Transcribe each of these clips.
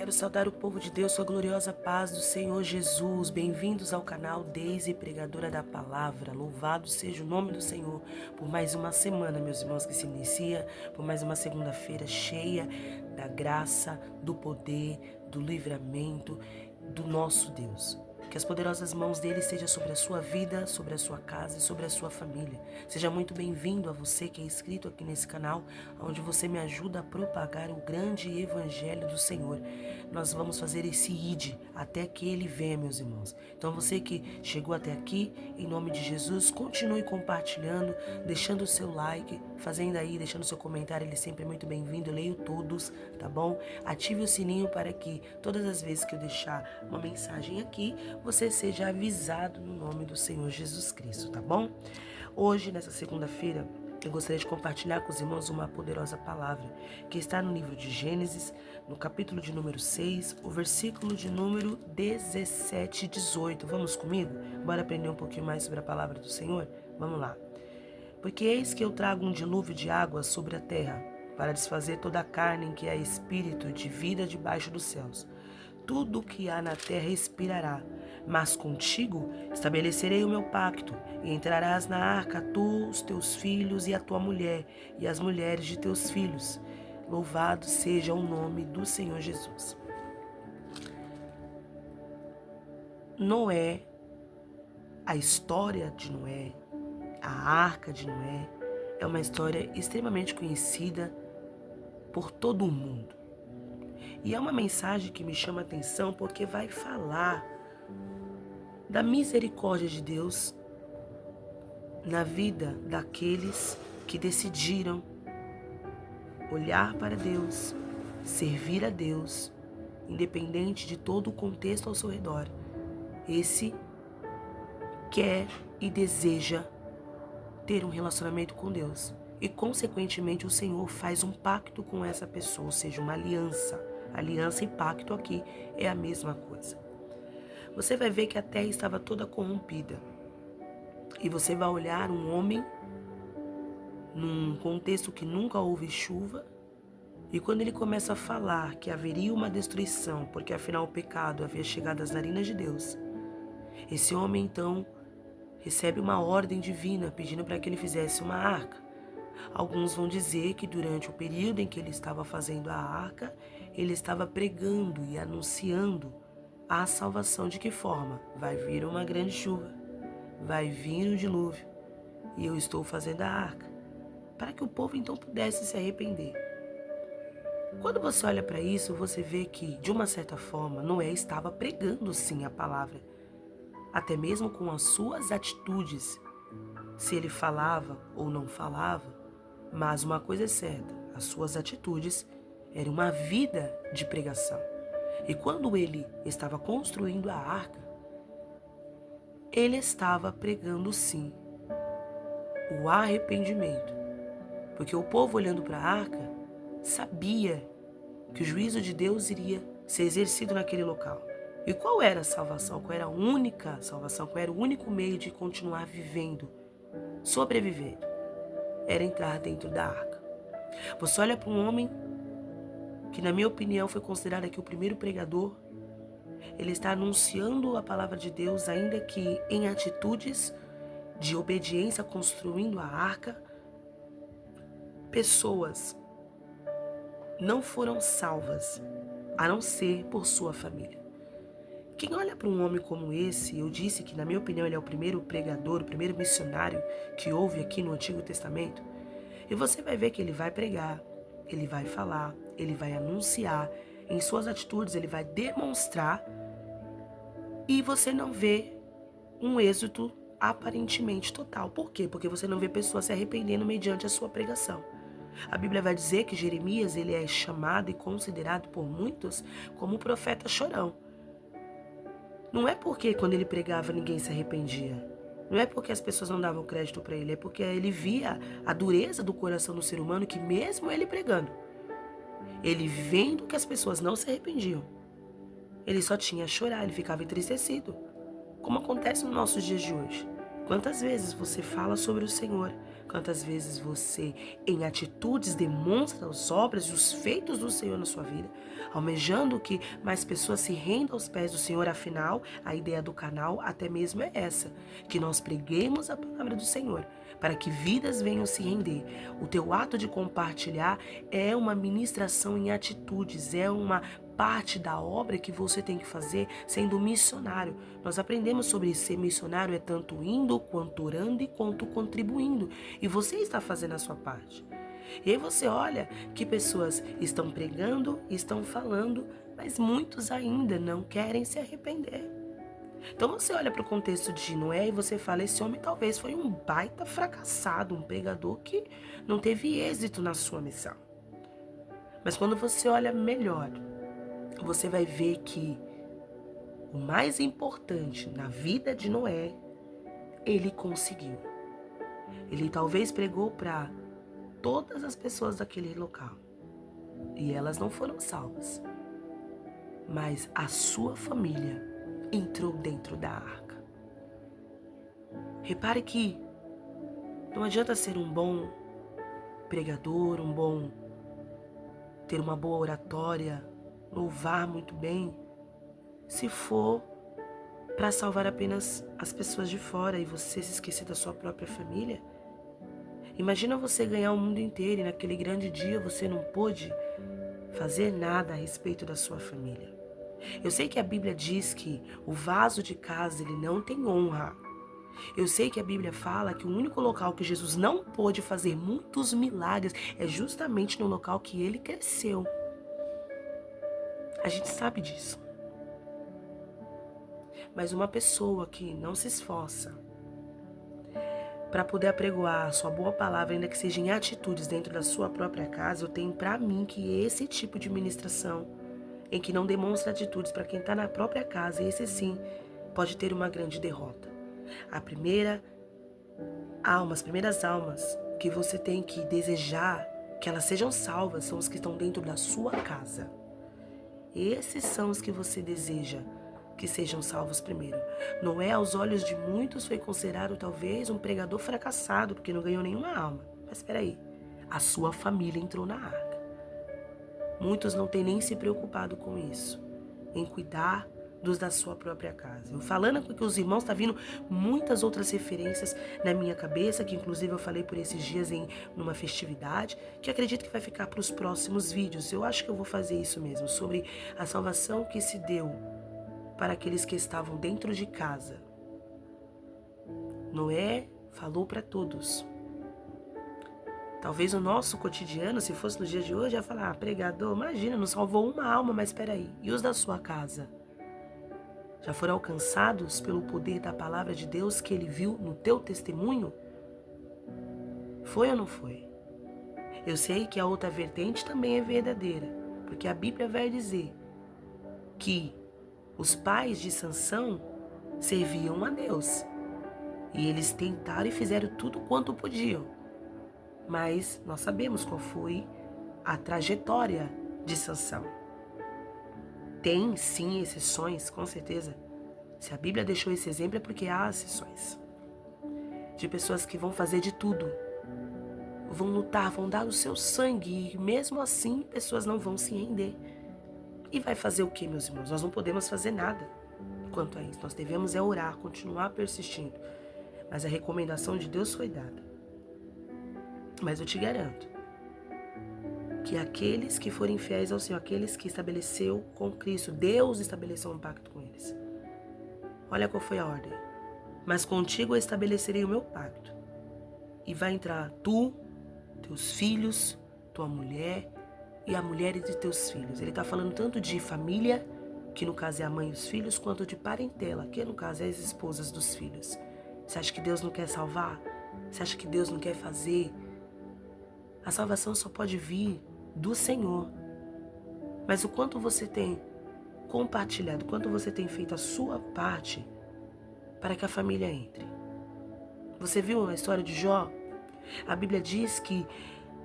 Quero saudar o povo de Deus com a gloriosa paz do Senhor Jesus. Bem-vindos ao canal Deise, Pregadora da Palavra. Louvado seja o nome do Senhor por mais uma semana, meus irmãos, que se inicia, por mais uma segunda-feira cheia da graça, do poder, do livramento do nosso Deus. Que as poderosas mãos dele estejam sobre a sua vida, sobre a sua casa e sobre a sua família. Seja muito bem-vindo a você que é inscrito aqui nesse canal, onde você me ajuda a propagar o grande evangelho do Senhor. Nós vamos fazer esse ID até que ele venha, meus irmãos. Então você que chegou até aqui, em nome de Jesus, continue compartilhando, deixando o seu like, deixando o seu comentário, ele sempre é muito bem-vindo, eu leio todos, tá bom? Ative o sininho para que todas as vezes que eu deixar uma mensagem aqui, você seja avisado no nome do Senhor Jesus Cristo, tá bom? Hoje, nessa segunda-feira, eu gostaria de compartilhar com os irmãos uma poderosa palavra que está no livro de Gênesis, no capítulo de número 6, o versículo de número 17 e 18. Vamos comigo? Bora aprender um pouquinho mais sobre a palavra do Senhor? Vamos lá. Porque eis que eu trago um dilúvio de águas sobre a terra, para desfazer toda a carne em que há espírito de vida debaixo dos céus. Tudo o que há na terra expirará, mas contigo estabelecerei o meu pacto, e entrarás na arca tu, os teus filhos e a tua mulher, e as mulheres de teus filhos. Louvado seja o nome do Senhor Jesus. Noé, a história de Noé, a arca de Noé, é uma história extremamente conhecida por todo o mundo. E é uma mensagem que me chama a atenção porque vai falar da misericórdia de Deus na vida daqueles que decidiram olhar para Deus, servir a Deus, independente de todo o contexto ao seu redor. Esse quer e deseja ter um relacionamento com Deus. E, consequentemente, o Senhor faz um pacto com essa pessoa, ou seja, uma aliança. Aliança e pacto aqui é a mesma coisa. Você vai ver que a terra estava toda corrompida. E você vai olhar um homem num contexto que nunca houve chuva. E quando ele começa a falar que haveria uma destruição, porque afinal o pecado havia chegado às narinas de Deus, esse homem então recebe uma ordem divina pedindo para que ele fizesse uma arca. Alguns vão dizer que durante o período em que ele estava fazendo a arca, ele estava pregando e anunciando a salvação. De que forma? Vai vir uma grande chuva, vai vir um dilúvio, e eu estou fazendo a arca, para que o povo então pudesse se arrepender. Quando você olha para isso, você vê que, de uma certa forma, Noé estava pregando sim a palavra, até mesmo com as suas atitudes, se ele falava ou não falava. Mas uma coisa é certa, as suas atitudes eram uma vida de pregação. E quando ele estava construindo a arca, ele estava pregando sim o arrependimento. Porque o povo olhando para a arca sabia que o juízo de Deus iria ser exercido naquele local. E qual era a salvação? Qual era a única salvação? Qual era o único meio de continuar vivendo, sobrevivendo? Era entrar dentro da arca. Você olha para um homem que, na minha opinião, foi considerado aqui o primeiro pregador. Ele está anunciando a palavra de Deus, ainda que em atitudes de obediência, construindo a arca. Pessoas não foram salvas, a não ser por sua família. Quem olha para um homem como esse, eu disse que, na minha opinião, ele é o primeiro pregador, o primeiro missionário que houve aqui no Antigo Testamento. E você vai ver que ele vai pregar, ele vai falar, ele vai anunciar, em suas atitudes ele vai demonstrar, e você não vê um êxito aparentemente total. Por quê? Porque você não vê pessoas se arrependendo mediante a sua pregação. A Bíblia vai dizer que Jeremias ele é chamado e considerado por muitos como o profeta chorão. Não é porque quando ele pregava ninguém se arrependia. Não é porque as pessoas não davam crédito para ele. É porque ele via a dureza do coração do ser humano, que mesmo ele pregando, ele vendo que as pessoas não se arrependiam, ele só tinha a chorar, ele ficava entristecido. Como acontece nos nossos dias de hoje. Quantas vezes você fala sobre o Senhor, Quantas vezes você, em atitudes, demonstra as obras e os feitos do Senhor na sua vida, almejando que mais pessoas se rendam aos pés do Senhor. Afinal, a ideia do canal até mesmo é essa, que nós preguemos a palavra do Senhor, para que vidas venham se render. O teu ato de compartilhar é uma ministração em atitudes, é uma parte da obra que você tem que fazer sendo missionário. Nós aprendemos sobre ser missionário é tanto indo, quanto orando e quanto contribuindo. E você está fazendo a sua parte. E aí você olha que pessoas estão pregando, estão falando, mas muitos ainda não querem se arrepender. Então você olha para o contexto de Noé e você fala, esse homem talvez foi um baita fracassado, um pregador que não teve êxito na sua missão. Mas quando você olha melhor, você vai ver que o mais importante na vida de Noé, ele conseguiu. Ele talvez pregou para todas as pessoas daquele local e elas não foram salvas. Mas a sua família entrou dentro da arca. Repare que não adianta ser um bom pregador, ter uma boa oratória, louvar muito bem, se for para salvar apenas as pessoas de fora e você se esquecer da sua própria família. Imagina você ganhar o mundo inteiro e naquele grande dia você não pôde fazer nada a respeito da sua família. Eu sei que a Bíblia diz que o vaso de casa ele não tem honra. Eu sei que a Bíblia fala que o único local que Jesus não pôde fazer muitos milagres é justamente no local que ele cresceu. A gente sabe disso. Mas uma pessoa que não se esforça para poder apregoar a sua boa palavra, ainda que seja em atitudes dentro da sua própria casa, eu tenho para mim que esse tipo de ministração, em que não demonstra atitudes para quem está na própria casa, esse sim pode ter uma grande derrota. As primeiras almas que você tem que desejar que elas sejam salvas são os que estão dentro da sua casa. Esses são os que você deseja que sejam salvos primeiro. Noé, aos olhos de muitos, foi considerado talvez um pregador fracassado, porque não ganhou nenhuma alma. Mas espera aí, a sua família entrou na arca. Muitos não têm nem se preocupado com isso, em cuidar dos da sua própria casa. Eu falando com os irmãos, tá vindo muitas outras referências na minha cabeça, que inclusive eu falei por esses dias numa festividade, que acredito que vai ficar para os próximos vídeos. Eu acho que eu vou fazer isso mesmo, sobre a salvação que se deu para aqueles que estavam dentro de casa. Noé falou para todos. Talvez o nosso cotidiano, se fosse no dia de hoje, ia falar, pregador, imagina, não salvou uma alma, mas espera aí, e os da sua casa? Já foram alcançados pelo poder da palavra de Deus que ele viu no teu testemunho? Foi ou não foi? Eu sei que a outra vertente também é verdadeira, porque a Bíblia vai dizer que os pais de Sansão serviam a Deus. E eles tentaram e fizeram tudo quanto podiam. Mas nós sabemos qual foi a trajetória de Sansão. Tem sim exceções, com certeza. Se a Bíblia deixou esse exemplo é porque há exceções. De pessoas que vão fazer de tudo. Vão lutar, vão dar o seu sangue. E mesmo assim, pessoas não vão se render. E vai fazer o que, meus irmãos? Nós não podemos fazer nada quanto a isso. Nós devemos orar, continuar persistindo. Mas a recomendação de Deus foi dada. Mas eu te garanto que aqueles que forem fiéis ao Senhor, aqueles que estabeleceu com Cristo, Deus estabeleceu um pacto com eles. Olha qual foi a ordem. Mas contigo eu estabelecerei o meu pacto. E vai entrar tu, teus filhos, tua mulher e a mulher de teus filhos. Ele está falando tanto de família, que no caso é a mãe e os filhos, quanto de parentela, que no caso é as esposas dos filhos. Você acha que Deus não quer salvar? Você acha que Deus não quer fazer? A salvação só pode vir do Senhor. Mas o quanto você tem compartilhado, o quanto você tem feito a sua parte para que a família entre? Você viu a história de Jó? A Bíblia diz que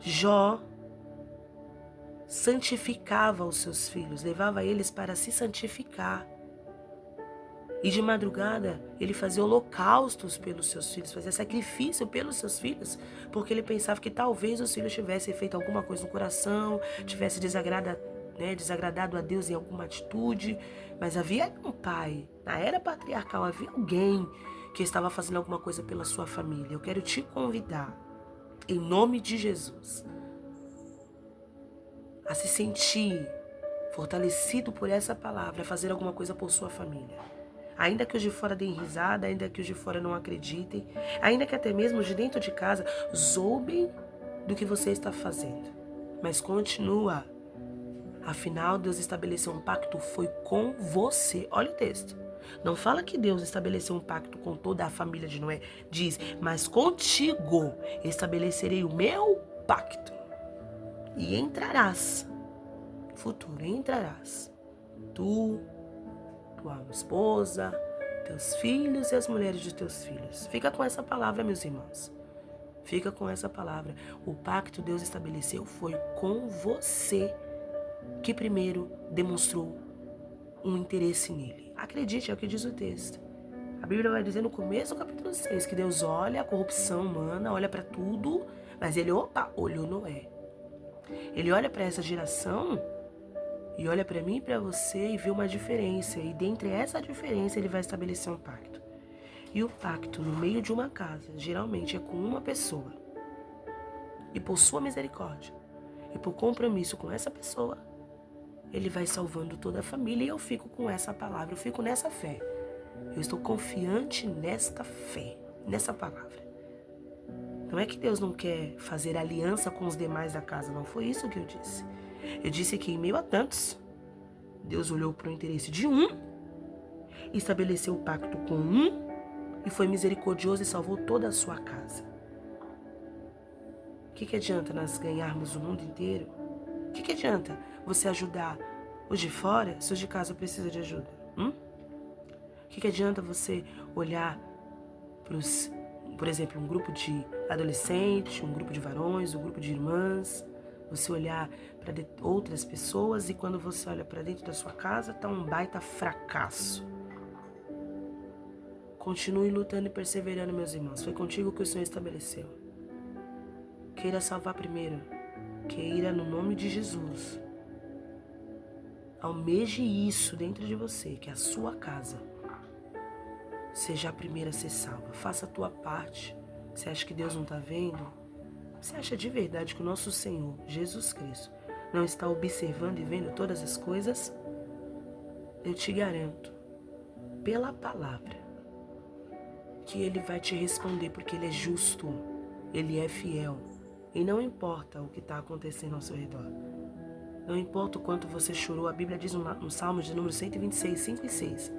Jó santificava os seus filhos, levava eles para se santificar. E de madrugada, ele fazia holocaustos pelos seus filhos, fazia sacrifício pelos seus filhos, porque ele pensava que talvez os filhos tivessem feito alguma coisa no coração, tivesse desagradado a Deus em alguma atitude. Mas havia um pai, na era patriarcal, havia alguém que estava fazendo alguma coisa pela sua família. Eu quero te convidar, em nome de Jesus, a se sentir fortalecido por essa palavra, a fazer alguma coisa por sua família. Ainda que os de fora deem risada, ainda que os de fora não acreditem, ainda que até mesmo os de dentro de casa zombem do que você está fazendo. Mas continua. Afinal, Deus estabeleceu um pacto, foi com você. Olha o texto. Não fala que Deus estabeleceu um pacto com toda a família de Noé. Diz, mas contigo estabelecerei o meu pacto. E entrarás. Futuro, entrarás. Tu, tua esposa, teus filhos e as mulheres de teus filhos. Fica com essa palavra, meus irmãos. Fica com essa palavra. O pacto Deus estabeleceu foi com você, que primeiro demonstrou um interesse nele. Acredite, é o que diz o texto. A Bíblia vai dizer no começo do capítulo 6 que Deus olha a corrupção humana, olha para tudo, mas ele, olhou Noé. Ele olha para essa geração e olha para mim e para você e vê uma diferença. E dentre essa diferença ele vai estabelecer um pacto. E o pacto no meio de uma casa, geralmente é com uma pessoa. E por sua misericórdia, e por compromisso com essa pessoa, ele vai salvando toda a família. E eu fico com essa palavra, eu fico nessa fé. Eu estou confiante nesta fé, nessa palavra. Não é que Deus não quer fazer aliança com os demais da casa, não foi isso que eu disse. Eu disse que em meio a tantos, Deus olhou para o interesse de um, estabeleceu o pacto com um, e foi misericordioso e salvou toda a sua casa. O que adianta nós ganharmos o mundo inteiro? O que adianta você ajudar os de fora se os de casa precisam de ajuda? O que adianta você olhar para por exemplo, um grupo de adolescentes, um grupo de varões, um grupo de irmãs, você olhar para outras pessoas e quando você olha para dentro da sua casa, está um baita fracasso. Continue lutando e perseverando, meus irmãos. Foi contigo que o Senhor estabeleceu. Queira salvar primeiro. Queira no nome de Jesus. Almeje isso dentro de você, que a sua casa seja a primeira a ser salva. Faça a tua parte. Você acha que Deus não está vendo? Você acha de verdade que o nosso Senhor, Jesus Cristo, não está observando e vendo todas as coisas? Eu te garanto, pela palavra, que Ele vai te responder, porque Ele é justo, Ele é fiel. E não importa o que está acontecendo ao seu redor. Não importa o quanto você chorou. A Bíblia diz no Salmo de número 126, 5 e 6.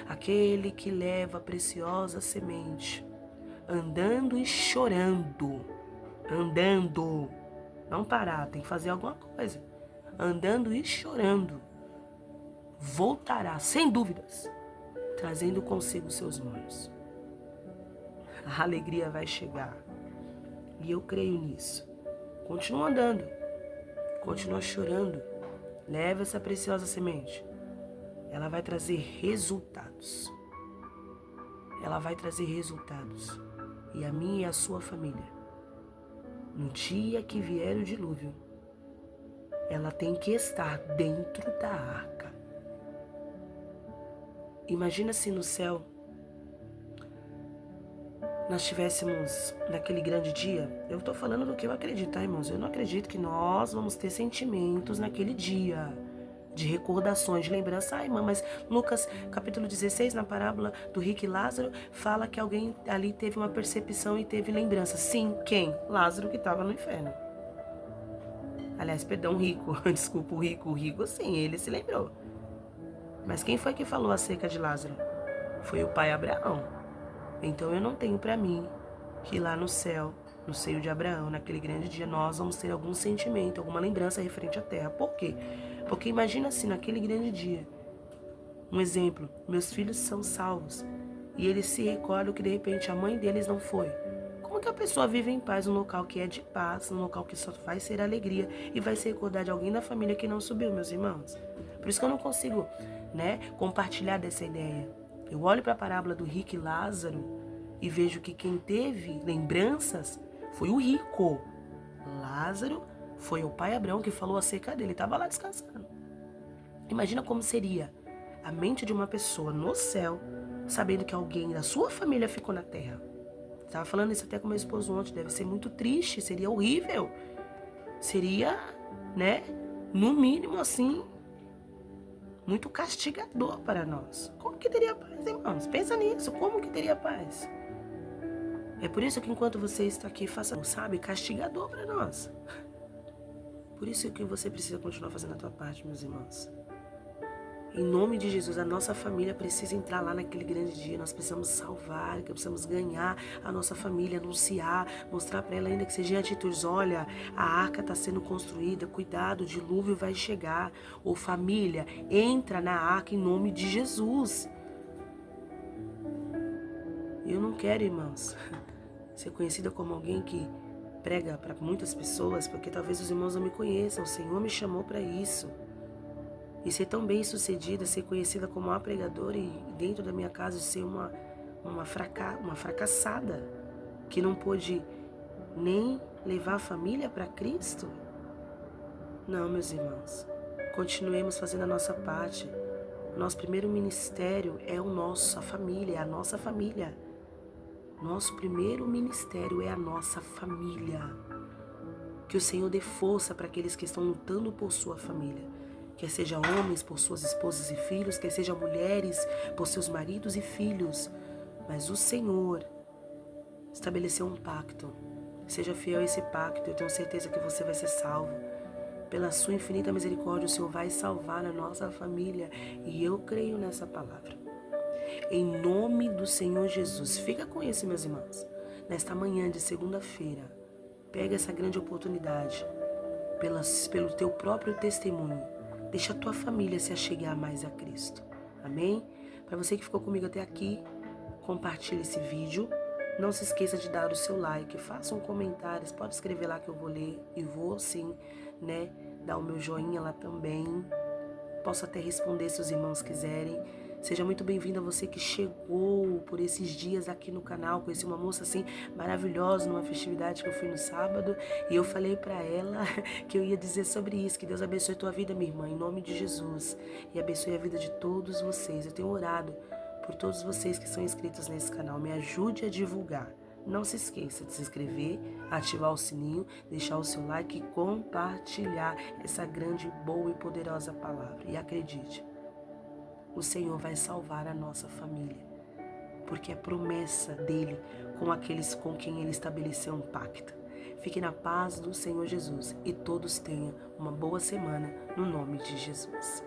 Aquele que leva a preciosa semente, andando e chorando. Andando. Não parar, tem que fazer alguma coisa. Andando e chorando. Voltará, sem dúvidas, trazendo consigo seus molhos. A alegria vai chegar. E eu creio nisso. Continua andando. Continua chorando. Leva essa preciosa semente. Ela vai trazer resultados. Ela vai trazer resultados. E a minha e a sua família, no dia que vier o dilúvio, ela tem que estar dentro da arca. Imagina se no céu nós tivéssemos naquele grande dia. Eu estou falando do que eu acredito, tá, irmãos? Eu não acredito que nós vamos ter sentimentos naquele dia, de recordações, de lembrança. Ai, irmã, mas Lucas, capítulo 16, na parábola do rico e Lázaro, fala que alguém ali teve uma percepção e teve lembrança. Sim, quem? Lázaro, que estava no inferno. Aliás, perdão, rico. Desculpa, o rico, sim, ele se lembrou. Mas quem foi que falou acerca de Lázaro? Foi o pai Abraão. Então eu não tenho para mim que lá no céu, no seio de Abraão, naquele grande dia, nós vamos ter algum sentimento, alguma lembrança referente à terra. Por quê? Porque imagina assim, naquele grande dia, um exemplo, meus filhos são salvos e eles se recordam que de repente a mãe deles não foi. Como que a pessoa vive em paz num local que é de paz, num local que só vai ser alegria e vai se recordar de alguém da família que não subiu, meus irmãos? Por isso que eu não consigo, compartilhar dessa ideia. Eu olho para a parábola do rico e Lázaro e vejo que quem teve lembranças foi o rico. Lázaro foi o pai Abraão que falou acerca dele, estava lá descansando. Imagina como seria a mente de uma pessoa no céu, sabendo que alguém da sua família ficou na terra. Estava falando isso até com meu esposo ontem, deve ser muito triste, seria horrível. Seria, né, no mínimo assim, muito castigador para nós. Como que teria paz, irmãos? Pensa nisso, como que teria paz? É por isso que enquanto você está aqui, faça, sabe, castigador para nós. Por isso que você precisa continuar fazendo a tua parte, meus irmãos. Em nome de Jesus, a nossa família precisa entrar lá naquele grande dia. Nós precisamos salvar, precisamos ganhar a nossa família, anunciar, mostrar para ela ainda que seja em atitudes. Olha, a arca está sendo construída, cuidado, o dilúvio vai chegar. Ou família, entra na arca em nome de Jesus. Eu não quero, irmãos, ser conhecida como alguém que prega para muitas pessoas, porque talvez os irmãos não me conheçam. O Senhor me chamou para isso. E ser tão bem sucedida, ser conhecida como uma pregadora e dentro da minha casa ser uma fracassada que não pôde nem levar a família para Cristo? Não, meus irmãos. Continuemos fazendo a nossa parte. O nosso primeiro ministério é a família, é a nossa família. Nosso primeiro ministério é a nossa família. Que o Senhor dê força para aqueles que estão lutando por sua família. Quer seja homens por suas esposas e filhos, quer seja mulheres por seus maridos e filhos. Mas o Senhor estabeleceu um pacto. Seja fiel a esse pacto, eu tenho certeza que você vai ser salvo. Pela sua infinita misericórdia, o Senhor vai salvar a nossa família. E eu creio nessa palavra. Em nome do Senhor Jesus, fica com isso, meus irmãos. Nesta manhã de segunda-feira, pega essa grande oportunidade, pelo teu próprio testemunho. Deixa a tua família se achegar mais a Cristo. Amém? Para você que ficou comigo até aqui, compartilhe esse vídeo. Não se esqueça de dar o seu like, faça um comentário, pode escrever lá que eu vou ler e vou sim, né, dar o meu joinha lá também. Posso até responder se os irmãos quiserem. Seja muito bem-vindo a você que chegou por esses dias aqui no canal. Conheci uma moça assim maravilhosa numa festividade que eu fui no sábado e eu falei para ela que eu ia dizer sobre isso. Que Deus abençoe a tua vida, minha irmã, em nome de Jesus, e abençoe a vida de todos vocês. Eu tenho orado por todos vocês que são inscritos nesse canal. Me ajude a divulgar. Não se esqueça de se inscrever, ativar o sininho, deixar o seu like e compartilhar essa grande, boa e poderosa palavra. E acredite, o Senhor vai salvar a nossa família, porque é promessa dele com aqueles com quem ele estabeleceu um pacto. Fique na paz do Senhor Jesus e todos tenham uma boa semana no nome de Jesus.